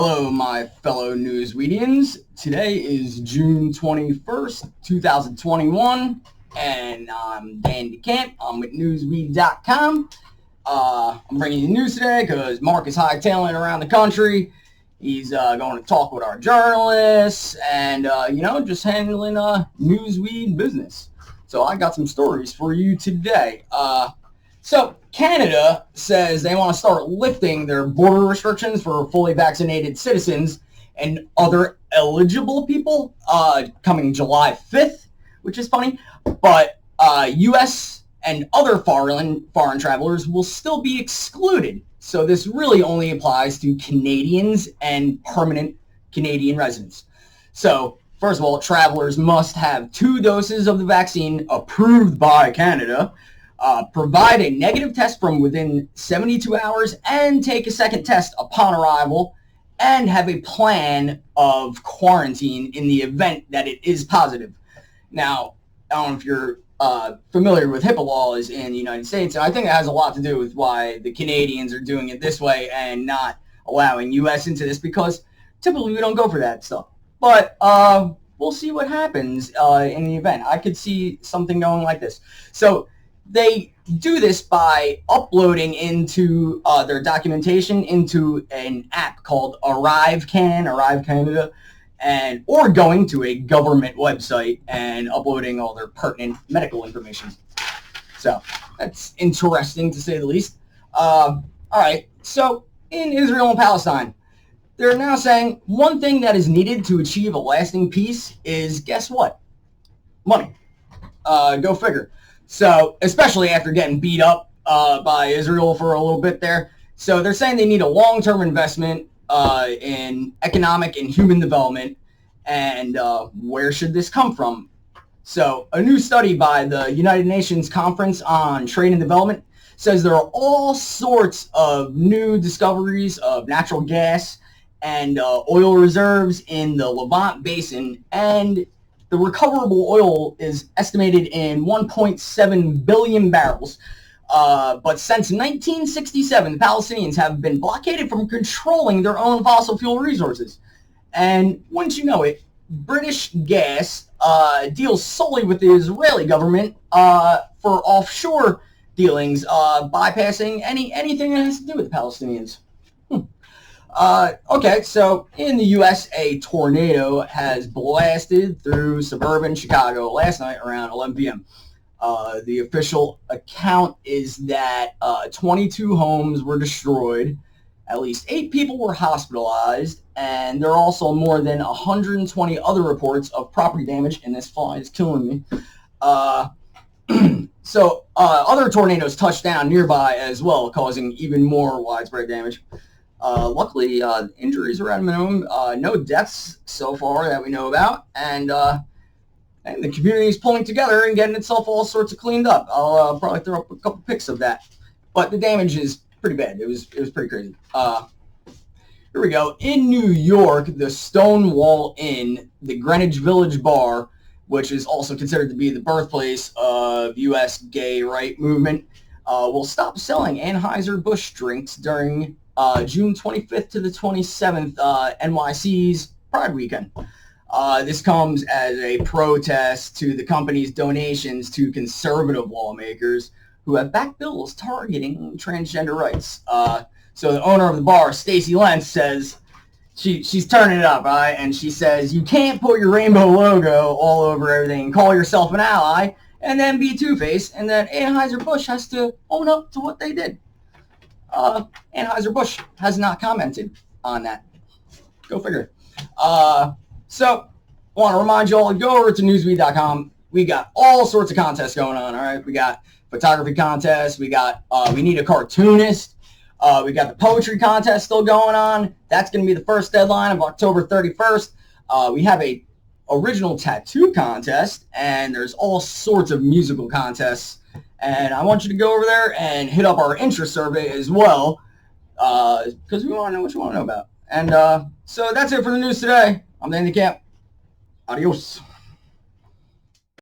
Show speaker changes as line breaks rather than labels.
Hello, my fellow Newsweedians. Today is June 21st, 2021, and I'm Dan DeCamp. I'm with Newsweed.com. I'm bringing you news today because Mark is hightailing around the country. He's going to talk with our journalists and, just handling Newsweed business. So I got some stories for you today. So Canada says they want to start lifting their border restrictions for fully vaccinated citizens and other eligible people coming July 5th, which is funny. But U.S. and other foreign travelers will still be excluded. So this really only applies to Canadians and permanent Canadian residents. So first of all, travelers must have 2 doses of the vaccine approved by Canada, provide a negative test from within 72 hours, and take a second test upon arrival, and have a plan of quarantine in the event that it is positive. Now, I don't know if you're familiar with HIPAA laws in the United States, and I think it has a lot to do with why the Canadians are doing it this way and not allowing U.S. into this, because typically we don't go for that stuff. But we'll see what happens in the event. I could see something going like this. So they do this by uploading into their documentation into an app called Arrive Canada, or going to a government website and uploading all their pertinent medical information. So that's interesting to say the least. All right, so in Israel and Palestine, they're now saying one thing that is needed to achieve a lasting peace is, guess what? Money. Go figure. So, especially after getting beat up by Israel for a little bit there. So they're saying they need a long-term investment in economic and human development. And where should this come from? So a new study by the United Nations Conference on Trade and Development says there are all sorts of new discoveries of natural gas and oil reserves in the Levant Basin, and the recoverable oil is estimated in 1.7 billion barrels. But since 1967, the Palestinians have been blockaded from controlling their own fossil fuel resources. And once you know it, British gas deals solely with the Israeli government for offshore dealings, bypassing anything that has to do with the Palestinians. Okay, so in the U.S., a tornado has blasted through suburban Chicago last night around 11 p.m. The official account is that 22 homes were destroyed, at least 8 people were hospitalized, and there are also more than 120 other reports of property damage, and this fly is killing me. So other tornadoes touched down nearby as well, causing even more widespread damage. Luckily, injuries are at a minimum. No deaths so far that we know about, and the community is pulling together and getting itself all sorts of cleaned up. I'll probably throw up a couple pics of that, but the damage is pretty bad. It was pretty crazy. Here we go. In New York, the Stonewall Inn, the Greenwich Village bar, which is also considered to be the birthplace of U.S. gay right movement, will stop selling Anheuser-Busch drinks during June 25th to the 27th, NYC's Pride Weekend. This comes as a protest to the company's donations to conservative lawmakers who have backed bills targeting transgender rights. So the owner of the bar, Stacey Lentz, says she's turning it up, right? And she says, you can't put your rainbow logo all over everything and call yourself an ally and then be two-faced, and that Anheuser-Busch has to own up to what they did. Anheuser-Busch has not commented on that. Go figure. So, I want to remind you all to go over to Newsweed.com. We got all sorts of contests going on, all right? We got photography contests. We got, we need a cartoonist. We got the poetry contest still going on. That's going to be the first deadline of October 31st. We have a original tattoo contest, and there's all sorts of musical contests. And I want you to go over there and hit up our interest survey as well, because we want to know what you want to know about. And so that's it for the news today. I'm Dan DeCamp. Adios.